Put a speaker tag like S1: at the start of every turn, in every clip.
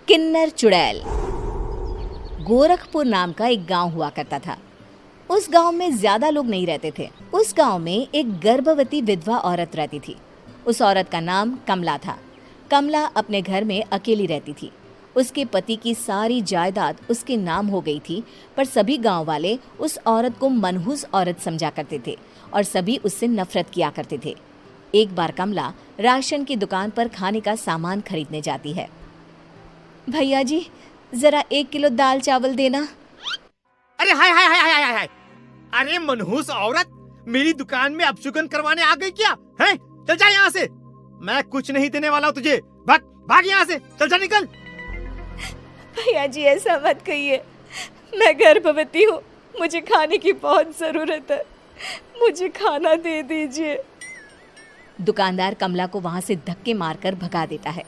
S1: किन्नर चुड़ैल। गोरखपुर नाम का एक गांव हुआ करता था। उस गांव में ज्यादा लोग नहीं रहते थे। उस गांव में एक गर्भवती विधवा औरत रहती थी। उस औरत का नाम कमला था। कमला अपने घर में अकेली रहती थी। उसके पति की सारी जायदाद उसके नाम हो गई थी, पर सभी गांव वाले उस औरत को मनहूस औरत समझा करते थे और सभी उससे नफरत किया करते थे। एक बार कमला राशन की दुकान पर खाने का सामान खरीदने जाती है। भैया जी, जरा 1 किलो दाल चावल देना।
S2: अरे हाय हाय हाय हाय हाय! अरे मनहूस औरत, मेरी दुकान में अपशुगन करवाने आ गई क्या? हैं? चल जा यहाँ से, मैं कुछ नहीं देने वाला हूँ तुझे। भाग भाग यहाँ से, चल जा, निकल।
S1: भैया जी, ऐसा मत कहिए, मैं गर्भवती हूँ, मुझे खाने की बहुत जरूरत है, मुझे खाना दे दीजिए। दुकानदार कमला को वहां से धक्के मारकर भगा देता है।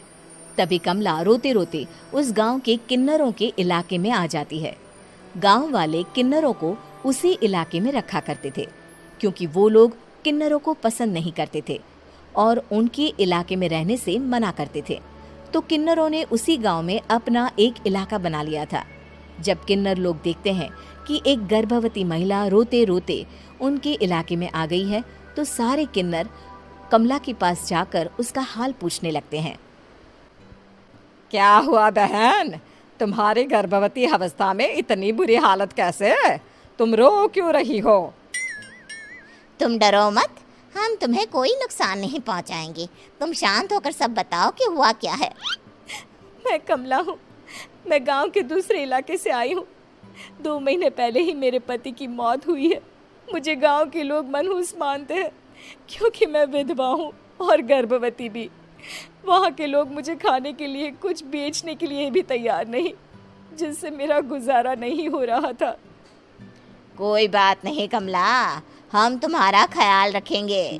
S1: तभी कमला रोते रोते उस गांव के किन्नरों के इलाके में आ जाती है। गांव वाले किन्नरों को उसी इलाके में रखा करते थे, क्योंकि वो लोग किन्नरों को पसंद नहीं करते थे और उनके इलाके में रहने से मना करते थे। तो किन्नरों ने उसी गांव में अपना एक इलाका बना लिया था। जब किन्नर लोग देखते हैं कि एक गर्भवती महिला रोते रोते उनके इलाके में आ गई है, तो सारे किन्नर कमला के पास जाकर उसका हाल पूछने लगते हैं।
S3: क्या हुआ बहन, तुम्हारी गर्भवती अवस्था में इतनी बुरी हालत कैसे? तुम रो क्यों रही हो?
S4: तुम डरो मत, हम तुम्हें कोई नुकसान नहीं पहुंचाएंगे। तुम शांत होकर सब बताओ कि हुआ क्या है।
S1: मैं कमला हूँ, मैं गांव के दूसरे इलाके से आई हूँ। 2 महीने पहले ही मेरे पति की मौत हुई है। मुझे गांव के लोग मनहूस मानते हैं, क्योंकि मैं विधवा हूँ और गर्भवती भी। वहाँ के लोग मुझे खाने के लिए कुछ बेचने के लिए भी तैयार नहीं, जिससे मेरा गुजारा नहीं हो रहा था।
S4: कोई बात नहीं कमला, हम तुम्हारा ख्याल रखेंगे।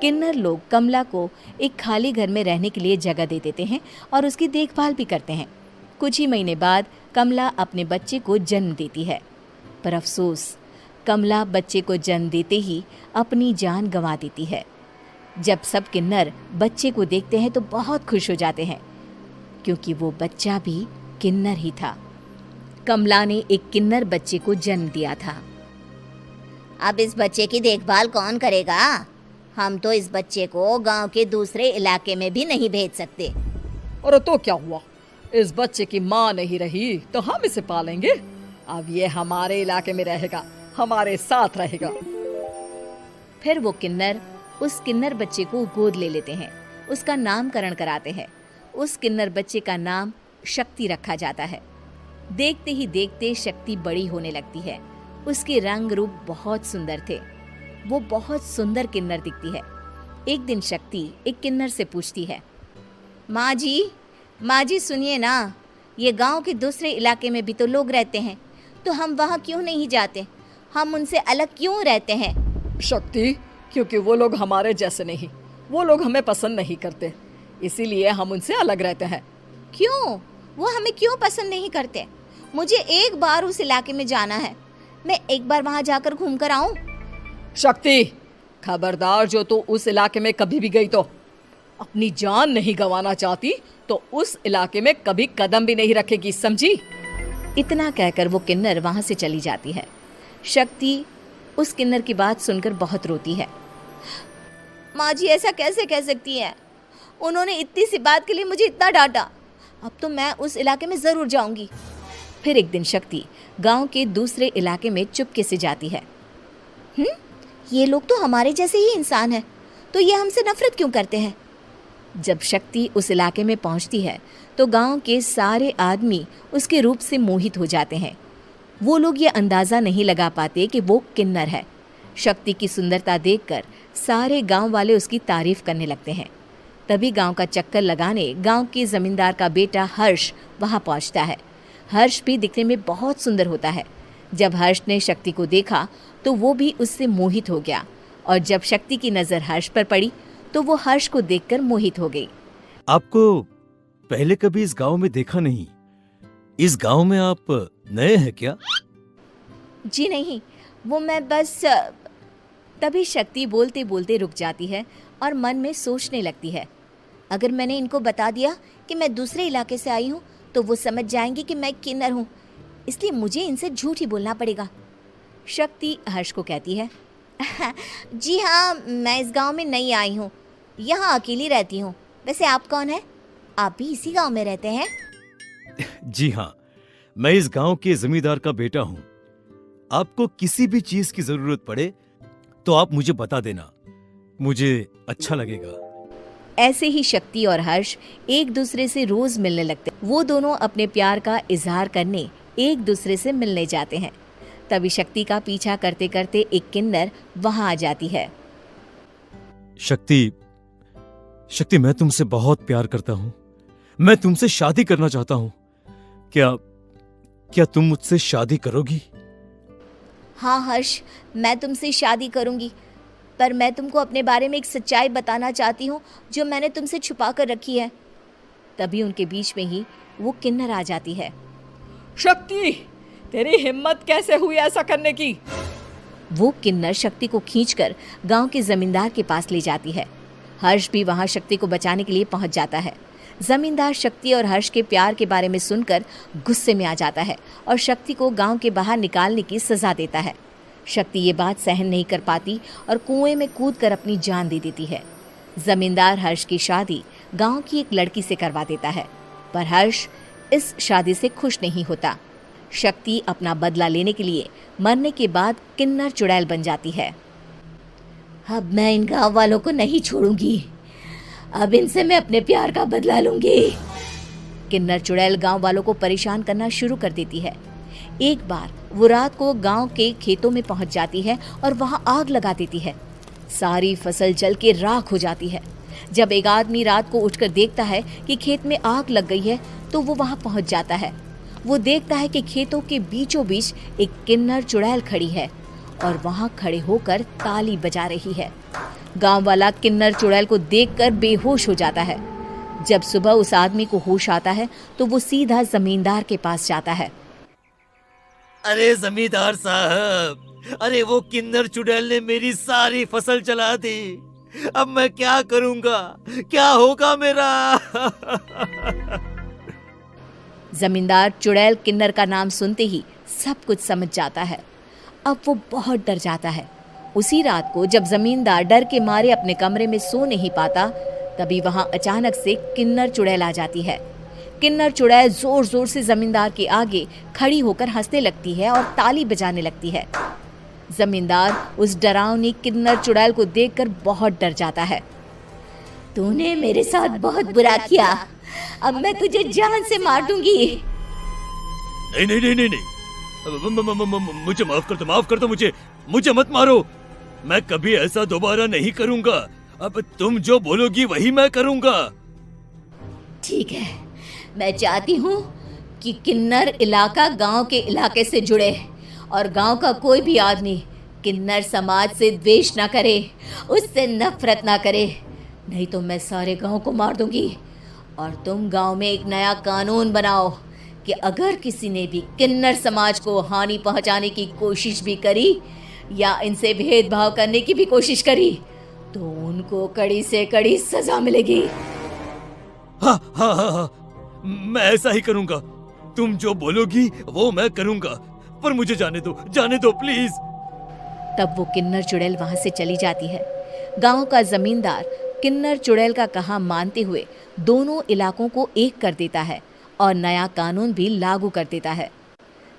S1: किन्नर लोग कमला को एक खाली घर में रहने के लिए जगह दे देते हैं और उसकी देखभाल भी करते हैं। कुछ ही महीने बाद कमला अपने बच्चे को जन्म देती है, पर अफसोस, कमला बच्चे को जन्म देते ही अपनी जान गंवा देती है। जब सब किन्नर बच्चे को देखते हैं तो बहुत खुश हो जाते हैं, क्योंकि वो बच्चा भी किन्नर ही था। कमला ने एक किन्नर बच्चे को जन्म दिया था।
S4: अब इस बच्चे की देखभाल कौन करेगा? हम तो इस बच्चे को गांव के दूसरे इलाके में भी नहीं भेज सकते।
S3: और तो क्या हुआ, इस बच्चे की माँ नहीं रही तो हम इसे पालेंगे। अब ये हमारे इलाके में रहेगा, हमारे साथ रहेगा।
S1: फिर वो किन्नर उस किन्नर बच्चे को गोद ले लेते हैं, उसका नामकरण कराते हैं। उस किन्नर बच्चे का नाम शक्ति रखा जाता है। देखते ही देखते शक्ति बड़ी होने लगती है। उसके रंग रूप बहुत सुंदर थे। वो बहुत सुंदर किन्नर दिखती है। एक दिन शक्ति एक किन्नर से पूछती है, माँ जी सुनिए ना, ये गांव के दूसरे इलाके में भी तो लोग रहते हैं, तो हम वहाँ क्यों नहीं जाते? हम उनसे अलग क्यों रहते हैं?
S3: शक्ति, क्योंकि वो लोग हमारे जैसे नहीं, वो लोग हमें पसंद नहीं करते, इसीलिए हम उनसे अलग रहते हैं।
S4: क्यों? वो हमें क्यों पसंद नहीं करते? मुझे एक बार उस इलाके में जाना है, मैं एक बार वहाँ जाकर घूम कर आऊँ।
S3: शक्ति, खबरदार, जो तू उस इलाके में कभी भी गई तो अपनी जान नहीं गंवाना चाहती तो उस इलाके में कभी कदम भी नहीं रखेगी, समझी?
S1: इतना कहकर वो किन्नर वहाँ से चली जाती है। शक्ति उस किन्नर की बात सुनकर बहुत रोती है।
S4: माँ जी, ऐसा कैसे कह सकती हैं? उन्होंने इतनी सी बात के लिए मुझे इतना डांटा। अब तो मैं उस इलाके में ज़रूर जाऊंगी।
S1: फिर एक दिन शक्ति गांव के दूसरे इलाके में चुपके से जाती है।
S4: ये लोग तो हमारे जैसे ही इंसान हैं, तो ये हमसे नफरत क्यों करते हैं?
S1: जब शक्ति उस इलाके में पहुंचती है तो गांव के सारे आदमी उसके रूप से मोहित हो जाते हैं। वो लोग ये अंदाज़ा नहीं लगा पाते कि वो किन्नर है। शक्ति की सुंदरता देखकर सारे गांव वाले उसकी तारीफ करने लगते हैं। तभी गांव का चक्कर लगाने गांव के जमींदार का बेटा हर्ष वहां पहुंचता है। हर्ष भी दिखने में बहुत सुंदर होता है। जब हर्ष ने शक्ति को देखा तो वो भी उससे मोहित हो गया, और जब शक्ति की नज़र हर्ष पर पड़ी तो वो हर्ष को देखकर मोहित हो गई।
S5: आपको पहले कभी इस गांव में देखा नहीं। इस गांव में आप नए हैं क्या?
S1: जी नहीं, वो मैं बस। तभी शक्ति बोलते बोलते रुक जाती है और मन में सोचने लगती है,
S4: अगर मैंने इनको बता दिया कि मैं दूसरे इलाके से आई हूँ तो वो समझ जाएंगे कि मैं किन्नर हूँ, इसलिए मुझे इनसे झूठ ही बोलना पड़ेगा।
S1: शक्ति हर्ष को कहती है,
S4: जी हाँ, मैं इस गांव में नई आई हूँ, यहाँ अकेली रहती हूँ। वैसे आप कौन है? आप भी इसी गांव में रहते हैं?
S5: जी हाँ, मैं इस गांव के जमींदार का बेटा हूँ। आपको किसी भी चीज की जरूरत पड़े तो आप मुझे बता देना, मुझे अच्छा लगेगा।
S1: ऐसे ही शक्ति और हर्ष एक दूसरे से रोज मिलने लगते। वो दोनों अपने प्यार का इजहार करने एक दूसरे से मिलने जाते हैं। तभी शक्ति का पीछा करते करते एक किन्नर वहां आ जाती है।
S5: शक्ति, मैं तुमसे बहुत प्यार करता हूँ। मैं तुमसे शादी करना चाहता हूँ। क्या तुम मुझसे शादी करोगी?
S4: हाँ हर्ष, मैं तुमसे शादी करूँगी, पर मैं तुमको अपने बारे में एक सच्चाई बताना चाहती हूँ जो मैंने तुमसे छुपा कर रखी है।
S1: तभी उनके बीच में ही वो किन्नर आ जाती है। शक्ति, तेरी हिम्मत कैसे हुई ऐसा करने की? वो किन्नर शक्ति को खींचकर गांव के जमींदार के पास ले जाती है। हर्ष भी वहां शक्ति को बचाने के लिए पहुंच जाता है। जमींदार शक्ति और हर्ष के प्यार के बारे में सुनकर गुस्से में आ जाता है और शक्ति को गांव के बाहर निकालने की सजा देता है। शक्ति ये बात सहन नहीं कर पाती और कुएं में कूदकर अपनी जान दे देती है। जमींदार हर्ष की शादी गांव की एक लड़की से करवा देता है, पर हर्ष इस शादी से खुश नहीं होता। शक्ति अपना बदला लेने के लिए मरने के बाद किन्नर चुड़ैल बन जाती है।
S4: अब मैं इन गाँव वालों को नहीं छोड़ूंगी, अब इनसे मैं अपने प्यार का बदला लूंगी।
S1: किन्नर चुड़ैल गांव वालों को परेशान करना शुरू कर देती है। एक बार वो रात को गांव के खेतों में पहुंच जाती है और वहां आग लगा देती है। सारी फसल जल के राख हो जाती है। जब एक आदमी रात को उठकर देखता है कि खेत में आग लग गई है तो वो वहां पहुंच जाता है। वो देखता है कि खेतों के बीचों बीच एक किन्नर चुड़ैल खड़ी है और वहां खड़े होकर ताली बजा रही है। गांव वाला किन्नर चुड़ैल को देखकर बेहोश हो जाता है। जब सुबह उस आदमी को होश आता है तो वो सीधा जमींदार के पास जाता है।
S5: अरे जमींदार साहब, अरे वो किन्नर चुड़ैल ने मेरी सारी फसल जला दी। अब मैं क्या करूंगा? क्या होगा मेरा?
S1: जमींदार चुड़ैल किन्नर का नाम सुनते ही सब कुछ समझ जाता है। अब वो बहुत डर जाता है। उसी रात को जब जमींदार डर के मारे अपने कमरे में सो नहीं पाता, तभी वहां अचानक से किन्नर चुड़ैल आ जाती है। किन्नर चुड़ैल जोर जोर से जमींदार के आगे खड़ी होकर हंसने लगती है और ताली बजाने लगती है। जमींदार उस डरावनी किन्नर चुड़ैल को देखकर बहुत डर जाता है।
S4: तूने मेरे साथ बहुत बुरा किया, अब मैं तुझे जान से मार दूंगी।
S5: नहीं नहीं नहीं नहीं नहीं, मुझे माफ कर दो, मुझे मत मारो। मैं कभी ऐसा दोबारा नहीं करूंगा। अब तुम जो बोलोगी वही मैं करूंगा।
S4: ठीक है, मैं चाहती हूँ कि किन्नर इलाका गांव के इलाके से जुड़े और गांव का कोई भी आदमी किन्नर समाज से द्वेष ना करे, उससे नफरत ना करे, नहीं तो मैं सारे गांव को मार दूंगी। और तुम गांव में एक नया कानून बनाओ कि अगर किसी ने भी किन्नर समाज को हानि पहुंचाने की कोशिश भी करी या इनसे भेदभाव करने की भी कोशिश करी तो उनको कड़ी से कड़ी सजा मिलेगी।
S5: हाँ हाँ हाँ हाँ, मैं ऐसा ही करूंगा। तुम जो बोलोगी वो मैं करूंगा, पर मुझे जाने दो प्लीज।
S1: तब वो किन्नर चुड़ैल वहां से चली जाती है। गांव का जमींदार किन्नर चुड़ैल का कहा मानते हुए दोनों इलाकों को एक कर देता है और नया कानून भी लागू कर देता है।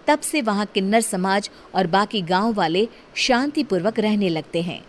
S1: तब से वहां किन्नर समाज और बाकी गांव वाले शांतिपूर्वक रहने लगते हैं।